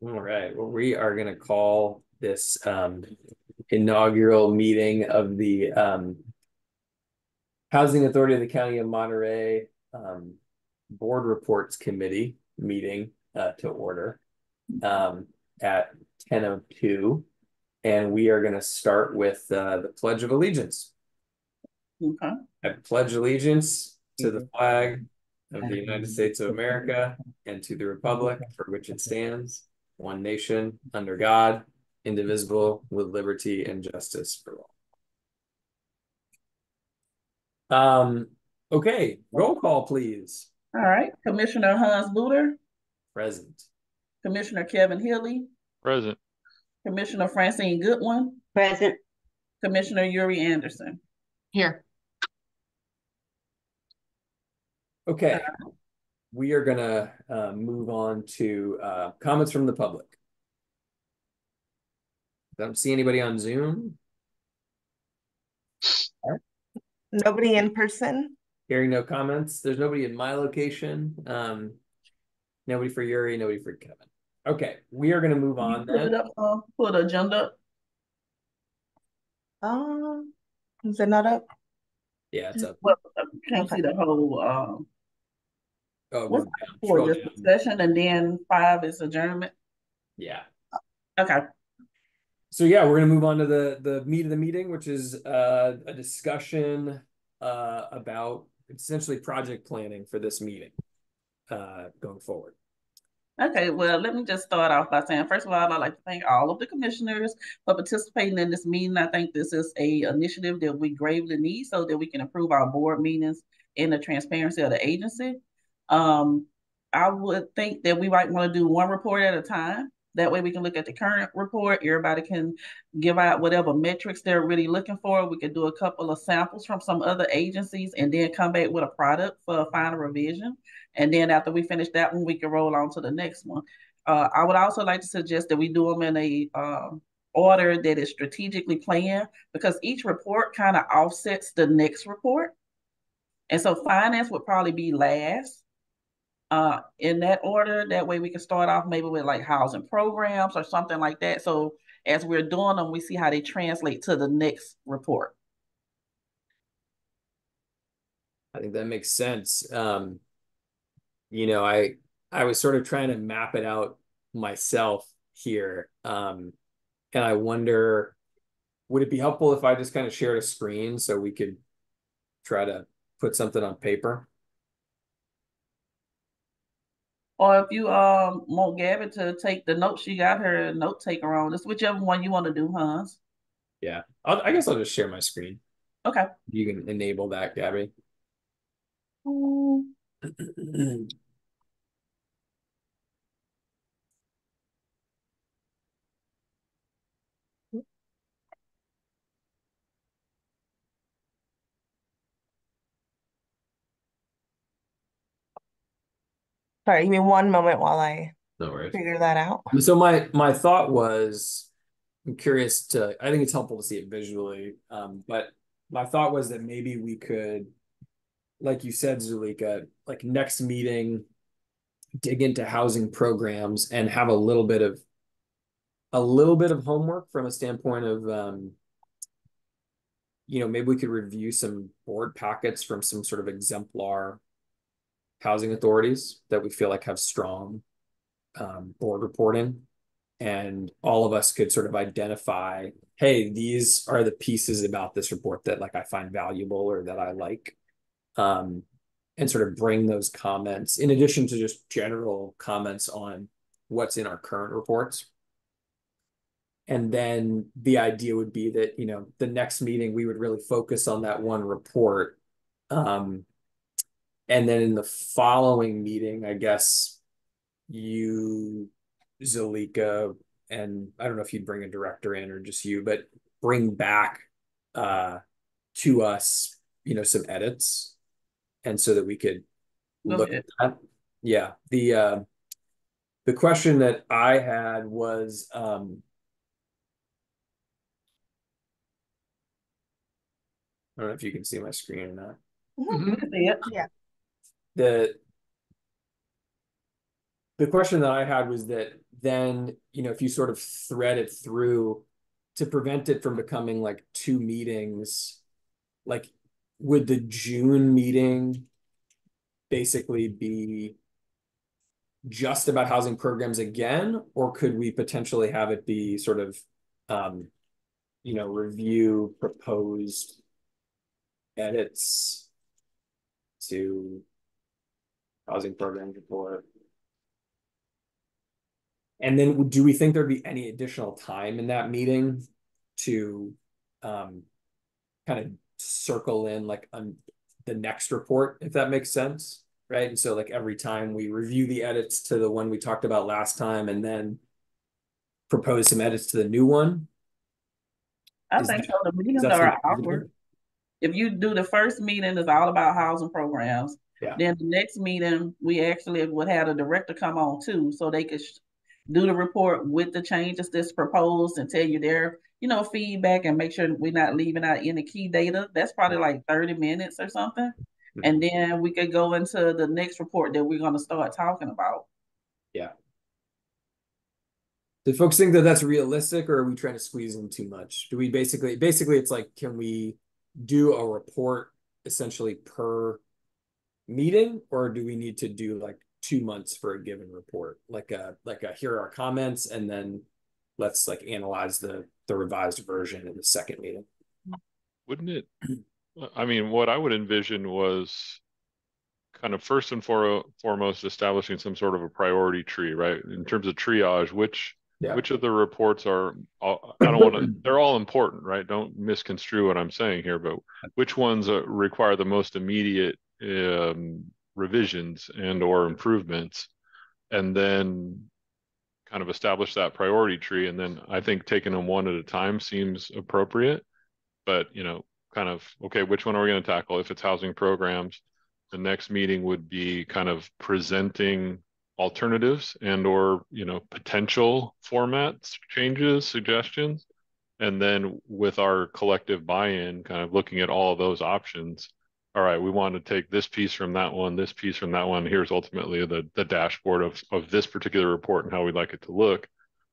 All right. Well, we are going to call this inaugural meeting of the Housing Authority of the County of Monterey Board Reports Committee meeting to order at 10:02. And we are going to start with the Pledge of Allegiance. Okay. I pledge allegiance to the flag of the United States of America and to the republic for which it stands, one nation, under God, indivisible, with liberty and justice for all. Okay, roll call, please. All right. Commissioner Hans Luter, Present. Commissioner Kevin Healy, Present. Commissioner Francine Goodwin, Present. Commissioner Yuri Anderson. Here. Okay, we are gonna move on to comments from the public. Don't see anybody on Zoom. Nobody in person? Hearing no comments. There's nobody in my location. Nobody for Yuri, nobody for Kevin. Okay, we are going to move on Put then. it up, put the agenda up. Is it not up? Yeah, it's up. Well, can't see the whole, Oh, what's down. for Scroll this down. discussion, and then 5 is adjournment. Yeah. Okay. So yeah, we're going to move on to the meat of the meeting, which is a discussion about essentially project planning for this meeting going forward. Okay, well, let me just start off by saying, first of all, I'd like to thank all of the commissioners for participating in this meeting. I think this is a initiative that we gravely need so that we can improve our board meetings and the transparency of the agency. I would think that we might want to do one report at a time. That way we can look at the current report. Everybody can give out whatever metrics they're really looking for. We could do a couple of samples from some other agencies and then come back with a product for a final revision. And then after we finish that one, we can roll on to the next one. I would also like to suggest that we do them in a order that is strategically planned, because each report kind of offsets the next report. And so finance would probably be last in that order. That way we can start off maybe with like housing programs or something like that. So as we're doing them, we see how they translate to the next report. I think that makes sense. I was sort of trying to map it out myself here. And I wonder, would it be helpful if I just kind of shared a screen so we could try to put something on paper? Or if you want Gabby to take the notes, she got her note taker on. It's whichever one you want to do, Hans. Yeah, I guess I'll just share my screen. Okay. You can enable that, Gabby. Sorry, give me one moment while I No worries. figure that out. So my thought was, I'm curious to, I think it's helpful to see it visually, but my thought was that maybe we could, like you said, Zulika, like next meeting, dig into housing programs and have a little bit of homework from a standpoint of maybe we could review some board packets from some sort of exemplar housing authorities that we feel like have strong board reporting, and all of us could sort of identify, hey, these are the pieces about this report that like I find valuable or that I like, and sort of bring those comments in addition to just general comments on what's in our current reports. And then the idea would be that, the next meeting, we would really focus on that one report. And then in the following meeting, I guess you, Zalika, and I don't know if you'd bring a director in or just you, but bring back to us, some edits. And so that we could look at that. Yeah. The question that I had was, I don't know if you can see my screen or not. You can see it. Yeah. The the question that I had was that then, if you sort of thread it through to prevent it from becoming like two meetings, like would the June meeting basically be just about housing programs again, or could we potentially have it be sort of, um, review proposed edits to housing program report? And then do we think there'd be any additional time in that meeting to kind of circle in like on the next report, if that makes sense, right? And so like every time we review the edits to the one we talked about last time and then propose some edits to the new one. I Is think that so. The is meetings that are something an feasible? hour. If you do the first meeting is all about housing programs, Yeah. then the next meeting we actually would have the director come on too, so they could do the report with the changes that's proposed and tell you their, feedback and make sure we're not leaving out any key data. That's probably like 30 minutes or something. And Mhm. then we could go into the next report that we're going to start talking about. Yeah. Do folks think that that's realistic, or are we trying to squeeze in too much? Do we basically it's like, can we do a report essentially per meeting, or do we need to do like 2 months for a given report? Like a here are our comments, and then let's like analyze the revised version in the second meeting. Wouldn't it? I mean, what I would envision was kind of first and foremost establishing some sort of a priority tree, right? In terms of triage, Yeah. which of the reports are, I don't want to, they're all important, right? Don't misconstrue what I'm saying here, but which ones require the most immediate revisions and or improvements, and then kind of establish that priority tree. And then I think taking them one at a time seems appropriate. But kind of, okay, which one are we going to tackle? If it's housing programs, the next meeting would be kind of presenting alternatives and or potential formats changes, suggestions, and then with our collective buy-in, kind of looking at all of those options. All right, we want to take this piece from that one, this piece from that one. Here's ultimately the dashboard of this particular report and how we'd like it to look.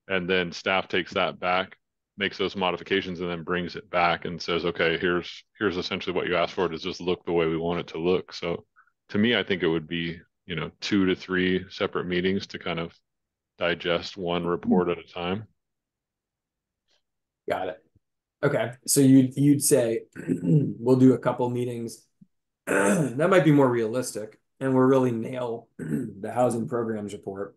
And then staff takes that back, makes those modifications, and then brings it back and says, okay, here's essentially what you asked for. Does this look the way we want it to look? So to me, I think it would be 2 to 3 separate meetings to kind of digest one report at a time. Got it. Okay, so you'd say we'll do a couple meetings. That might be more realistic, and we'll really nail the housing programs report.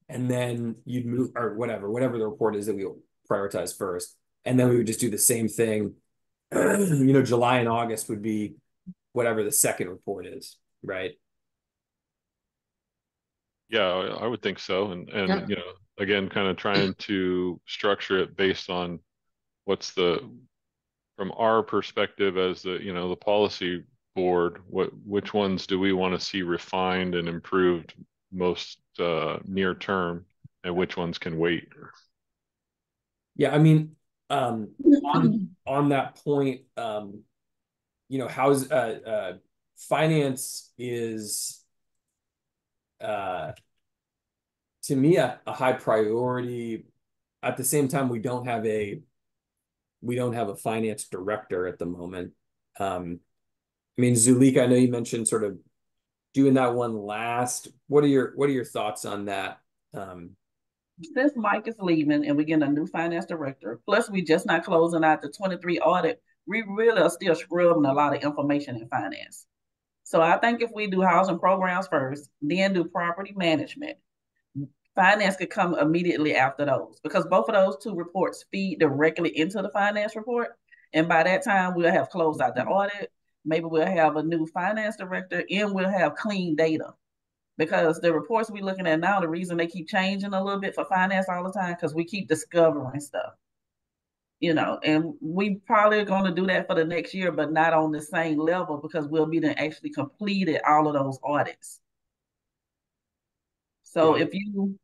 And then you'd move, or whatever the report is that we'll prioritize first. And then we would just do the same thing. July and August would be whatever the second report is, right? Yeah, I would think so. And Yeah. again, kind of trying to structure it based on what's from our perspective as the policy board, which ones do we want to see refined and improved most near term, and which ones can wait? Yeah, I mean, on that point, how's finance is uh to me a high priority. At the same time, we don't have a finance director at the moment. I mean, Zulika, I know you mentioned sort of doing that one last. What are your thoughts on that? Um, Since Mike is leaving and we're getting a new finance director, plus we just not closing out the 23 audit, we really are still scrubbing a lot of information in finance. So I think if we do housing programs first, then do property management, finance could come immediately after those because both of those two reports feed directly into the finance report. And by that time, we'll have closed out the audit. Maybe we'll have a new finance director and we'll have clean data because the reports we're looking at now, the reason they keep changing a little bit for finance all the time, because we keep discovering stuff, and we probably are going to do that for the next year, but not on the same level because we'll be then actually completed all of those audits. So yeah. if you,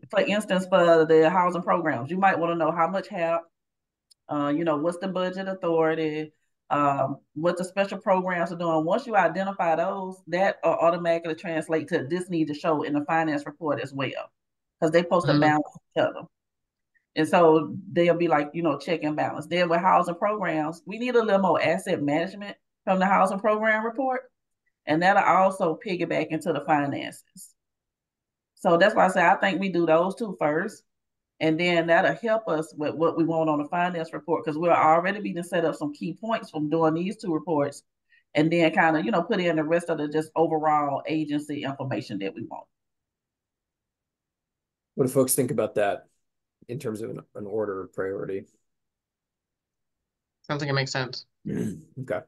for instance, for the housing programs, you might want to know how much help, what's the budget authority, what the special programs are doing. Once you identify those, that automatically translate to this need to show in the finance report as well, because they supposed to balance each other. And so they'll be like, check and balance. Then with housing programs, we need a little more asset management from the housing program report. And that'll also piggyback into the finances. So that's why I say I think we do those two first. And then that'll help us with what we want on the finance report, because we'll already be to set up some key points from doing these two reports. And then kind of, put in the rest of the just overall agency information that we want. What do folks think about that in terms of an order of priority? Sounds like it makes sense. Okay.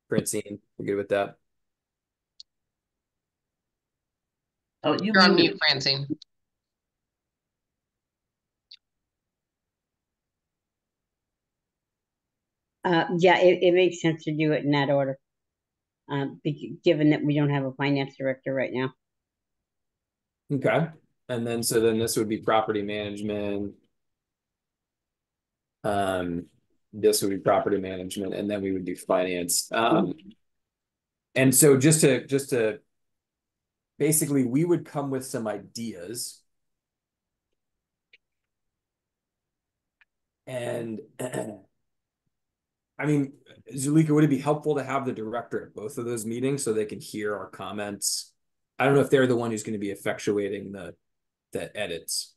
Francine, you good with that? Oh, You're on mute, Francine. Yeah, it makes sense to do it in that order, given that we don't have a finance director right now. Okay. And then this would be property management. This would be property management, and then we would do finance. And so just to basically, we would come with some ideas. And I mean, Zulika, would it be helpful to have the director at both of those meetings so they can hear our comments? I don't know if they're the one who's going to be effectuating the edits.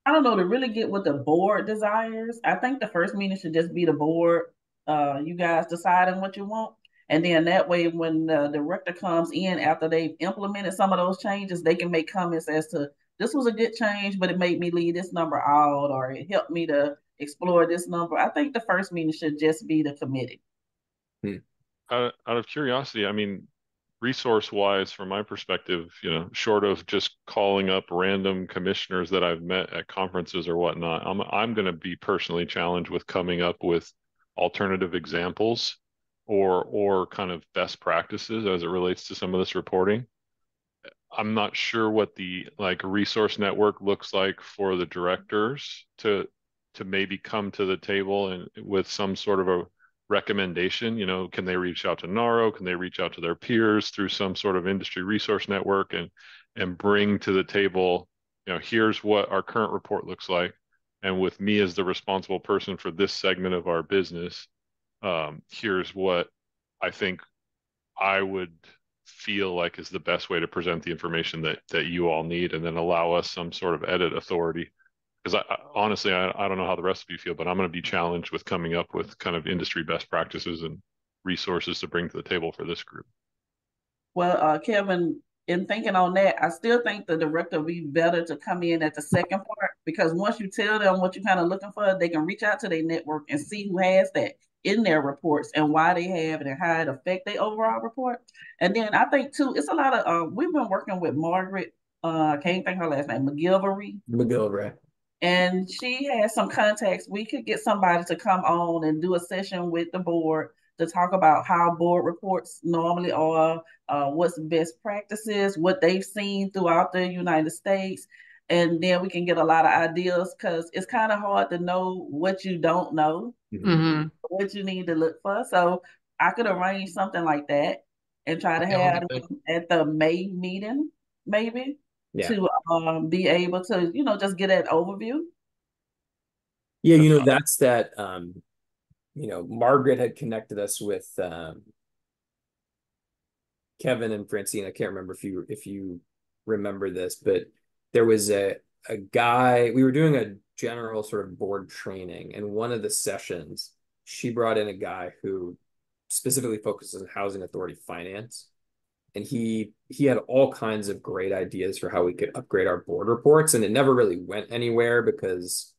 I don't know, to really get what the board desires. I think the first meeting should just be the board, you guys deciding what you want. And then that way, when the director comes in after they've implemented some of those changes, they can make comments as to, this was a good change, but it made me leave this number out, or it helped me to explore this number. I think the first meeting should just be the committee. Out of curiosity, I mean, resource wise, from my perspective, short of just calling up random commissioners that I've met at conferences or whatnot, I'm going to be personally challenged with coming up with alternative examples or kind of best practices as it relates to some of this reporting. I'm not sure what the resource network looks like for the directors to maybe come to the table and with some sort of a recommendation. Can they reach out to NARO? Can they reach out to their peers through some sort of industry resource network and bring to the table, here's what our current report looks like. And with me as the responsible person for this segment of our business, here's what I think I would feel like is the best way to present the information that you all need, and then allow us some sort of edit authority. Because honestly, I don't know how the rest of you feel, but I'm going to be challenged with coming up with kind of industry best practices and resources to bring to the table for this group. Well, Kevin, in thinking on that, I still think the director would be better to come in at the second part, because once you tell them what you're kind of looking for, they can reach out to their network and see who has that in their reports and why they have it and how it affect their overall report. And then I think too, it's a lot of we've been working with Margaret, can't think her last name, McGilvray. And she has some contacts. We could get somebody to come on and do a session with the board to talk about how board reports normally are, what's best practices, what they've seen throughout the United States. And then we can get a lot of ideas, because it's kind of hard to know what you don't know, what you need to look for. So I could arrange something like that and try to have at the May meeting, maybe. Yeah. To be able to, just get an overview. Yeah, that's that. Margaret had connected us with Kevin and Francine. I can't remember if you remember this, but there was a guy, we were doing a general sort of board training, and one of the sessions, she brought in a guy who specifically focuses on housing authority finance. And he had all kinds of great ideas for how we could upgrade our board reports, and it never really went anywhere because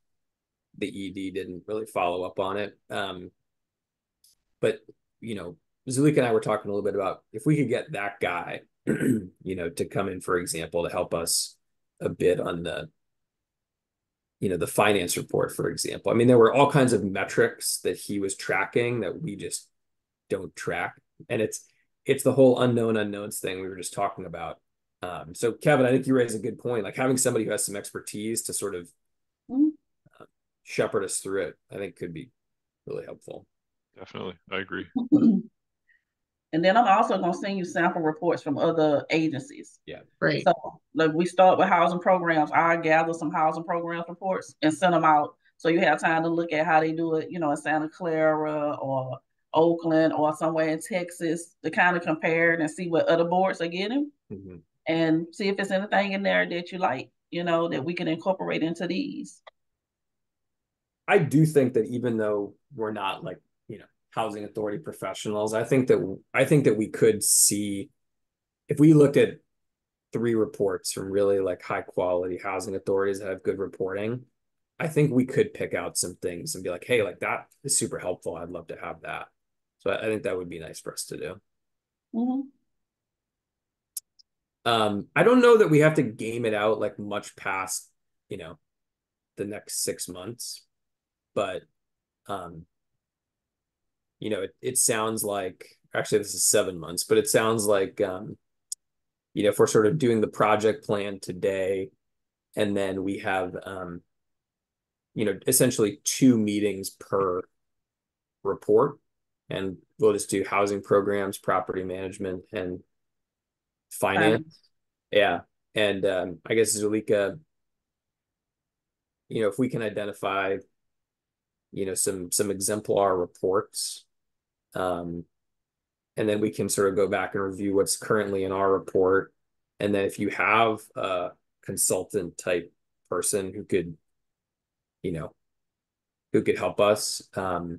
the ED didn't really follow up on it. But Zulika and I were talking a little bit about if we could get that guy, to come in, for example, to help us a bit on the finance report, for example. I mean, there were all kinds of metrics that he was tracking that we just don't track, and it's the whole unknown unknowns thing we were just talking about. So Kevin, I think you raised a good point. Like having somebody who has some expertise to sort of shepherd us through it, I think could be really helpful. Definitely. I agree. And then I'm also going to send you sample reports from other agencies. Yeah. Great. So like we start with housing programs. I gather some housing programs reports and send them out. So you have time to look at how they do it, in Santa Clara or Oakland or somewhere in Texas to kind of compare it and see what other boards are getting and see if there's anything in there that you like, that we can incorporate into these. I do think that even though we're not like, housing authority professionals, I think that we could see if we looked at 3 reports from really like high quality housing authorities that have good reporting, I think we could pick out some things and be like, hey, like that is super helpful. I'd love to have that. So I think that would be nice for us to do. I don't know that we have to game it out like much past, the next 6 months, but it sounds like actually this is 7 months, but it sounds like if we're sort of doing the project plan today, and then we have essentially 2 meetings per report, and we'll just do housing programs, property management, and finance. Yeah. And I guess Zulika, if we can identify, some exemplar reports, and then we can sort of go back and review what's currently in our report. And then if you have a consultant type person who could help us, I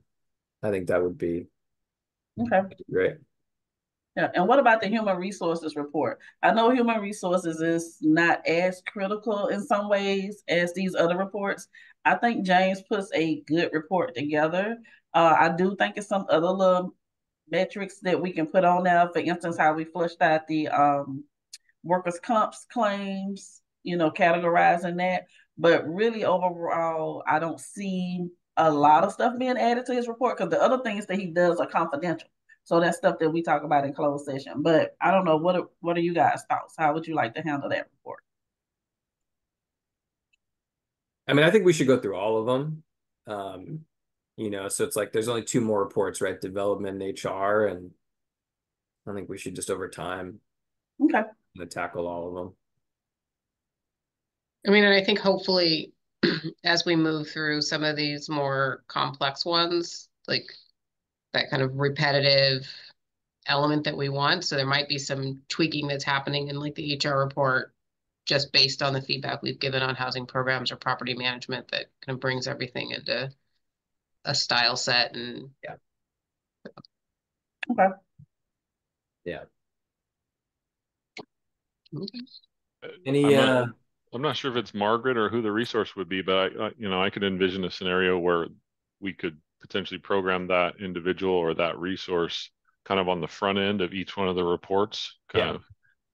think that would be great. Yeah. And what about the human resources report? I know human resources is not as critical in some ways as these other reports. I think James puts a good report together. I do think it's some other little metrics that we can put on there. For instance, how we flushed out the workers' comps claims, categorizing that. But really overall, I don't see a lot of stuff being added to his report because the other things that he does are confidential. So that's stuff that we talk about in closed session. But I don't know, what are you guys' thoughts? How would you like to handle that report? I mean, I think we should go through all of them. So it's like there's only 2 more reports, right? Development and HR, and I think we should just over time tackle all of them. I mean, and I think hopefully as we move through some of these more complex ones, like that kind of repetitive element that we want. So there might be some tweaking that's happening in like the HR report just based on the feedback we've given on housing programs or property management that kind of brings everything into a style set and yeah. Okay. Yeah. Any I'm not sure if it's Margaret or who the resource would be, but I could envision a scenario where we could potentially program that individual or that resource kind of on the front end of each one of the reports. Kind of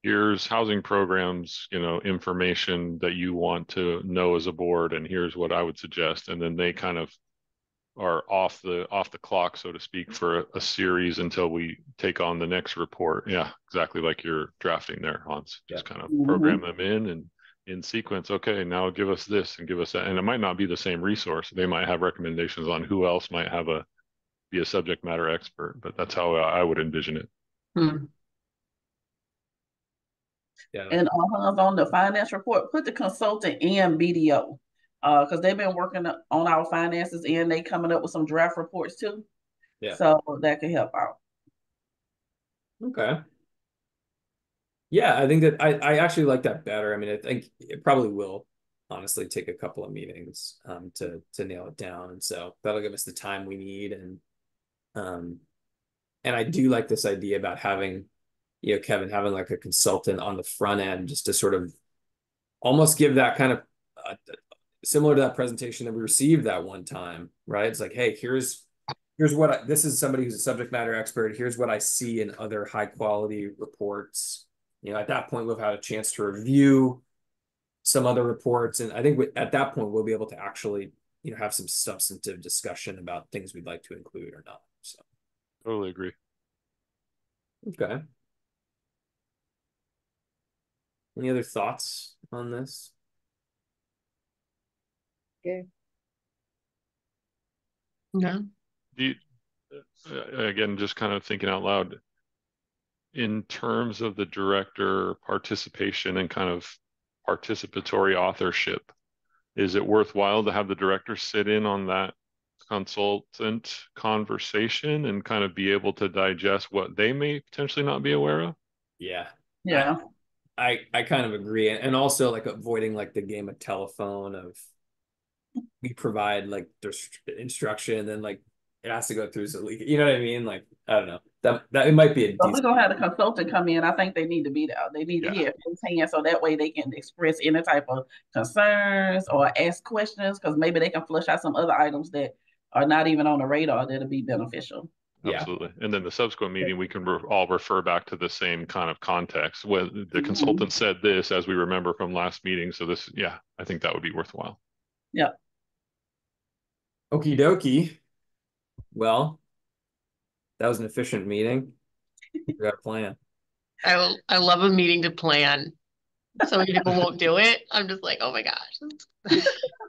here's housing programs, information that you want to know as a board, and here's what I would suggest. And then they kind of are off the clock, so to speak, for a series until we take on the next report. Yeah, exactly like you're drafting there, Hans. Just kind of program them in sequence. Okay, now give us this and give us that. And it might not be the same resource. They might have recommendations on who else might be a subject matter expert, but that's how I would envision it. Yeah. And on the finance report, put the consultant and BDO. Because they've been working on our finances and they coming up with some draft reports too. Yeah. So that could help out. Okay. Yeah, I think that I actually like that better. I mean, I think it probably will honestly take a couple of meetings to nail it down. And so that'll give us the time we need. And I do like this idea about having, Kevin, having like a consultant on the front end just to sort of almost give that kind of similar to that presentation that we received that one time, right? It's like, hey, here's what this is somebody who's a subject matter expert. Here's what I see in other high quality reports. At that point, we've had a chance to review some other reports. And I think at that point, we'll be able to actually, have some substantive discussion about things we'd like to include or not. So totally agree. Okay. Any other thoughts on this? Good. No. again, just kind of thinking out loud, in terms of the director participation and kind of participatory authorship, is it worthwhile to have the director sit in on that consultant conversation and kind of be able to digest what they may potentially not be aware of? Yeah. Yeah. I kind of agree. And also like avoiding like the game of telephone of we provide like the instruction and then like it has to go through Zalika. You know what I mean? Like, I don't know. That it might be a So we're decent. gonna have the consultant come in. I think they need to be there. They need to Yeah, hear firsthand so that way they can express any type of concerns or ask questions because maybe they can flush out some other items that are not even on the radar that'll be beneficial. Yeah. absolutely. And then the subsequent meeting, we can all refer back to the same kind of context. When the consultant said this, as we remember from last meeting. So this, yeah, I think that would be worthwhile. Yeah. Okie dokie. Well, that was an efficient meeting. We got a plan. I love a meeting to plan. So many people won't do it. I'm just like, oh my gosh.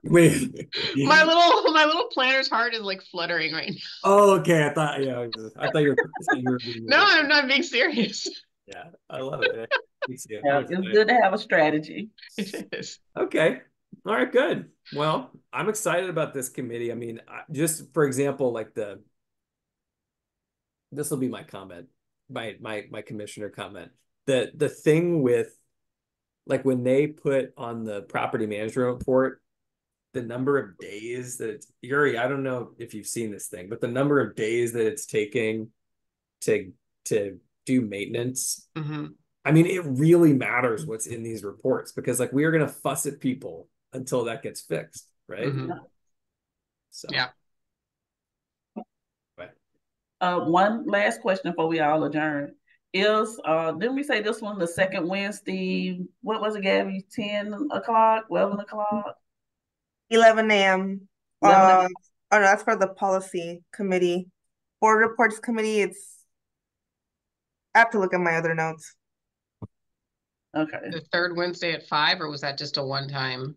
Wait. My little planner's heart is like fluttering right now. Oh, okay. I thought you were saying you were being No, I'm not being serious. Yeah, I love it. Me too. Yeah, it's good to have a strategy. It is. Okay. All right, good. Well, I'm excited about this committee. I mean, just for example, like this will be my comment, my commissioner comment. The thing with like when they put on the property management report the number of days that it's Yuri, I don't know if you've seen this thing, but the number of days that it's taking to to do maintenance. Mm-hmm. I mean, it really matters what's in these reports because like we are gonna fuss at people until that gets fixed, right? Mm-hmm. So Yeah. One last question before we all adjourn. Is didn't we say this one the second Wednesday? What was it, Gabby? 10 o'clock, 11 o'clock? 11 a.m. 11 Oh no, that's for the policy committee. Board reports committee, I have to look at my other notes. Okay. The third Wednesday at 5, or was that just a one time?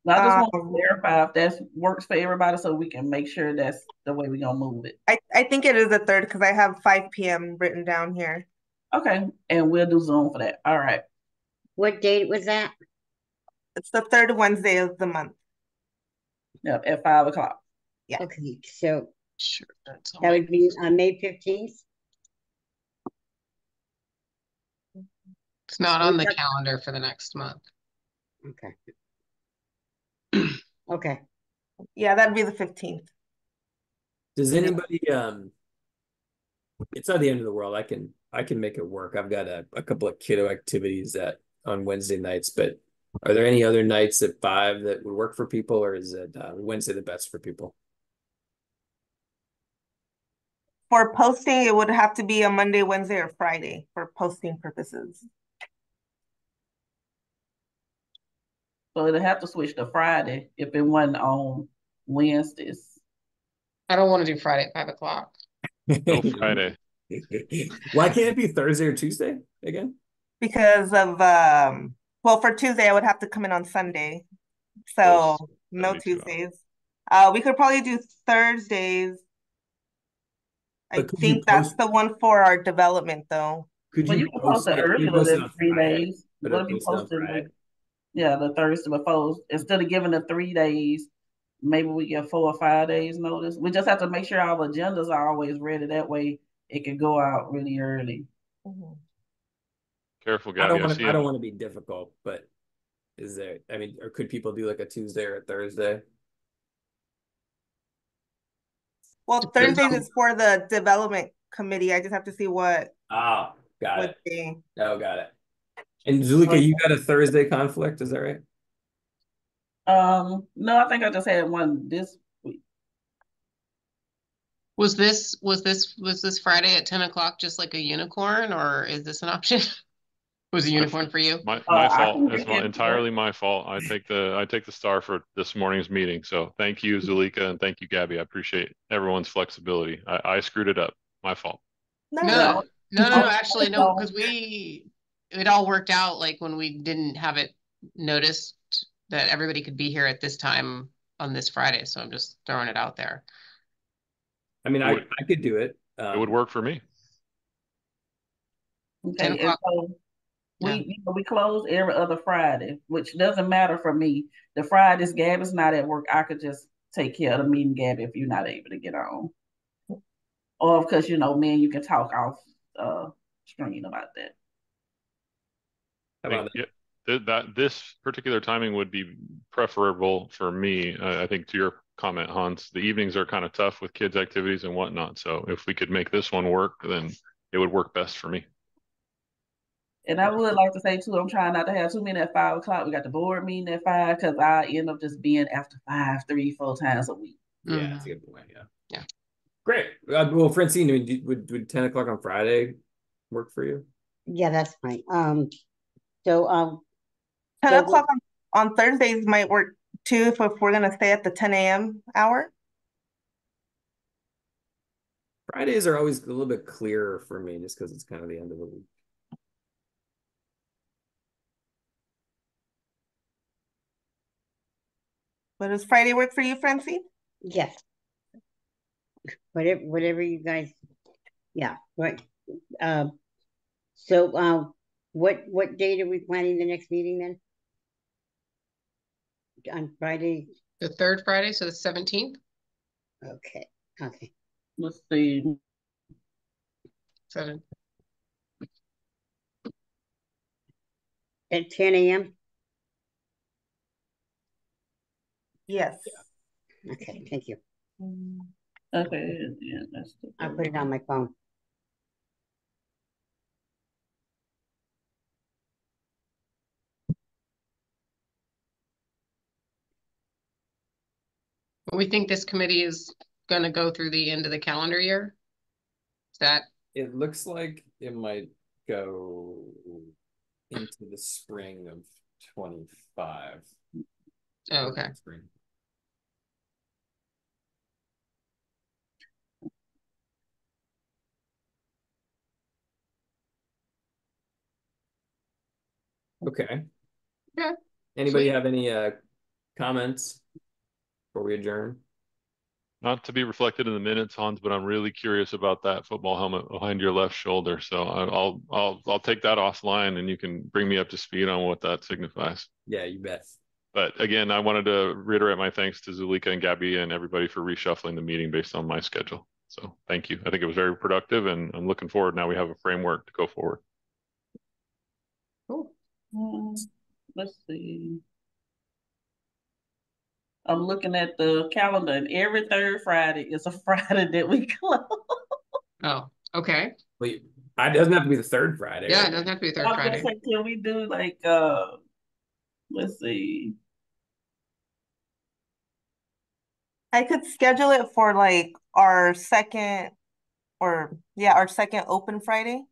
I just want to verify if that works for everybody so we can make sure that's the way we're gonna move it. I think it is the third because I have 5 p.m. written down here. Okay, and we'll do Zoom for that. All right. What date was that? It's the third Wednesday of the month. Yep, at 5 o'clock. Yeah. Okay, so Sure. That's that would be on May 15th. It's not on the calendar for the next month. Okay. Okay. Yeah, that'd be the 15th. does anybody it's not the end of the world. I can make it work. I've got a couple of kiddo activities that on Wednesday nights, but are there any other nights at 5 that would work for people, or is it Wednesday the best for people? For posting, it would have to be a Monday, Wednesday, or Friday for posting purposes. So it'll have to switch to Friday if it wasn't on Wednesdays. I don't want to do Friday at 5 o'clock. No Friday. Why can't it be Thursday or Tuesday again? Because of well, for Tuesday I would have to come in on Sunday. So no 72 hours. Tuesdays. We could probably do Thursdays. I But could you think that's post? the one for our development though. Could Well, you you can post post it it? You earlier post it than on 3 Friday, days. but What it'll if you post it on posted Friday. the Thursday before? Instead of giving the 3 days, maybe we get 4 or 5 days notice. We just have to make sure our agendas are always ready. That way it can go out really early. Mhm. Careful, I Gabby. don't I want see to. I don't it. want to be difficult, but is there? I mean, or could people do like a Tuesday or a Thursday? Well, Depends Thursdays on is for the development committee. I just have to see Ah, got what it. day. Oh, got it. And Zulika, you got a Thursday conflict, is that right? No, I think I just had one this week. Was this Friday at 10 o'clock just like a unicorn, or is this an option? Was a unicorn for you? My I fault. can It's make it entirely my fault. I take the star for this morning's meeting. So thank you, Zulika, and thank you, Gabby. I appreciate everyone's flexibility. I screwed it up. My fault. No, Yeah. No. Actually, no, So, because it all worked out like when we didn't have it noticed that everybody could be here at this time on this Friday. So I'm just throwing it out there. I mean, It would, I could do it. it would work for me. 10 Okay, and o'clock. so Yeah. we close every other Friday, which doesn't matter for me. The Fridays Gabby's not at work, I could just take care of the meeting, Gabby, if you're not able to get on. Or because me and you can talk off screen about that. How I about think that this particular timing would be preferable for me. I think to your comment, Hans, the evenings are kind of tough with kids' activities and whatnot. So if we could make this one work, then it would work best for me. And I would like to say too, I'm trying not to have too many at 5 o'clock. We got the board meeting at 5 because I end up just being after 5, 3, 4 times a week. Yeah, that's a good point. Yeah. Yeah. Great. Well, Francine, would 10 o'clock on Friday work for you? Yeah, that's fine. So 10 So o'clock on Thursdays might work too if we're gonna stay at the 10 a.m. hour. Fridays are always a little bit clearer for me just because it's kind of the end of the week. But does Friday work for you, Francine? yes, whatever you guys, yeah, right. What date are we planning the next meeting then? On Friday? The third Friday, so the 17th. Okay. Let's see. 7. At 10 a.m.? Yes. Okay, thank you. Okay, yeah, that's I'll put it on my phone. We think this committee is going to go through the end of the calendar year. Is that? It looks like it might go into the spring of 25. Oh, okay. Spring. Okay. Yeah. Anybody Sweet. have any comments before we adjourn? Not to be reflected in the minutes, Hans, but I'm really curious about that football helmet behind your left shoulder. So I'll take that offline, and you can bring me up to speed on what that signifies. Yeah, you bet. But again, I wanted to reiterate my thanks to Zulika and Gabby and everybody for reshuffling the meeting based on my schedule. So thank you. I think it was very productive, and I'm looking forward. Now we have a framework to go forward. cool. Let's see. I'm looking at the calendar, and every third Friday is a Friday that we close. Oh, okay. Wait, it doesn't have to be the third Friday. Yeah, right? it doesn't have to be a third I was Friday. gonna say, can we do like let's see. I could schedule it for like our second our second open Friday.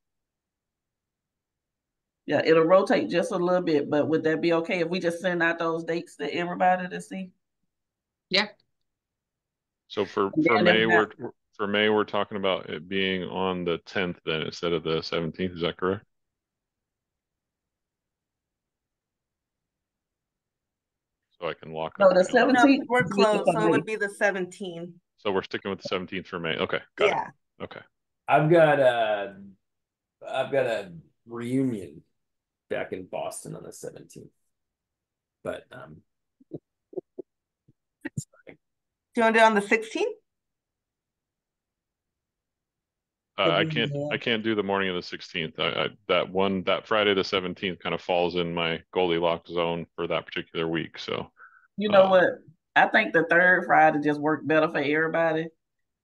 Yeah, it'll rotate just a little bit, but would that be okay if we just send out those dates to everybody to see? Yeah. So for Yeah, May, that's we're talking about it being on the 10th then instead of the 17th. Is that correct? So I can lock No, up the my calendar. No, 17th we're is with the closed, so it would parade. be the 17th. So we're sticking with the 17th for May. Okay, got Yeah. it. Okay. I've got a reunion back in Boston on the 17th. But Do you want to do it on the 16th? I can't do the morning of the 16th. That Friday the 17th kind of falls in my Goldilocks zone for that particular week. So You know what? I think the third Friday just worked better for everybody.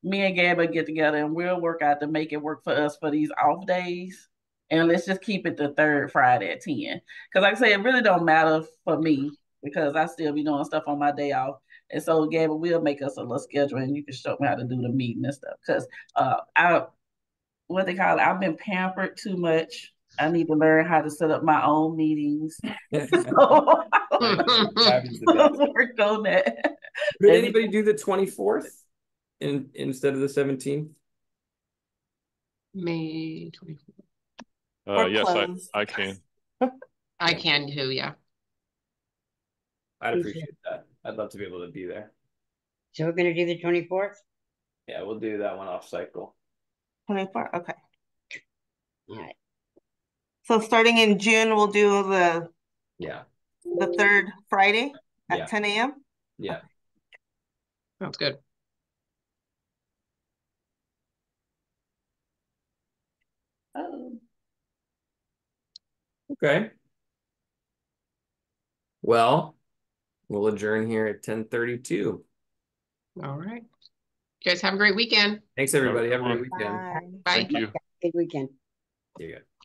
Me and Gabby get together and we'll work out to make it work for us for these off days. And let's just keep it the third Friday at 10. Because like I say, it really don't matter for me because I still be doing stuff on my day off. And so Gabby will make us a little schedule and you can show me how to do the meeting and stuff. Because what they call it, I've been pampered too much. I need to learn how to set up my own meetings. So Gabby's the best. work on that. Could anybody do the 24th instead of the 17th? May 24th. We're yes, closed. I can. I can too, yeah. I'd appreciate that. I'd love to be able to be there. So we're gonna do the 24th? Yeah, we'll do that one off cycle. 24, okay. All right. So starting in June, we'll do Yeah, the third Friday at Yeah. 10 a.m. yeah. Sounds good. Oh. Okay. Well, we'll adjourn here at 10:32. All right. You guys have a great weekend. Thanks, everybody. Have a Have a good great one. weekend. Bye. Bye. Thank you. Good weekend. See you guys.